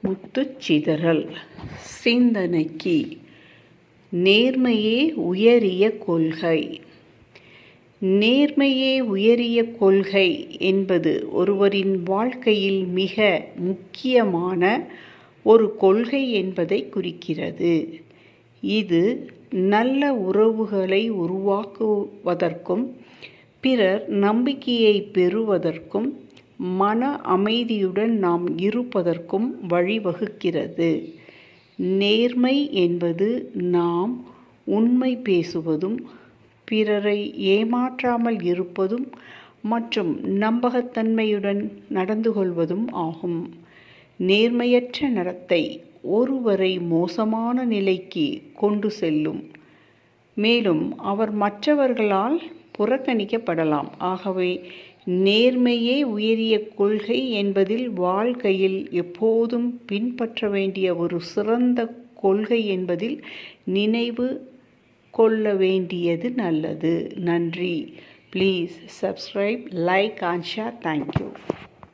முத்துச்சிதறல் சிந்தனைக்கு நேர்மையே உயரிய கொள்கை. நேர்மையே உயரிய கொள்கை என்பது ஒருவரின் வாழ்க்கையில் மிக முக்கியமான ஒரு கொள்கை என்பதை குறிக்கிறது. இது நல்ல உறவுகளை உருவாக்குவதற்கும் பிறர் நம்பிக்கையை பெறுவதற்கும் மன அமைதியுடன் நாம் இருப்பதற்கும் வழிவகுக்கிறது. நேர்மை என்பது நாம் உண்மை பேசுவதும் பிறரை ஏமாற்றாமல் இருப்பதும் மற்றும் நம்பகத்தன்மையுடன் நடந்து கொள்வதும் ஆகும். நேர்மையற்ற நடத்தை ஒருவரை மோசமான நிலைக்கு கொண்டு செல்லும், மேலும் அவர் மற்றவர்களால் புறக்கணிக்கப்படலாம். ஆகவே நேர்மையே உயரிய கொள்கை என்பதில் வாழ்க்கையில் எப்போதும் பின்பற்ற வேண்டிய ஒரு சிறந்த கொள்கை என்பதில் நினைவு கொள்ள வேண்டியது நல்லது. நன்றி. Please subscribe, like and share. Thank you.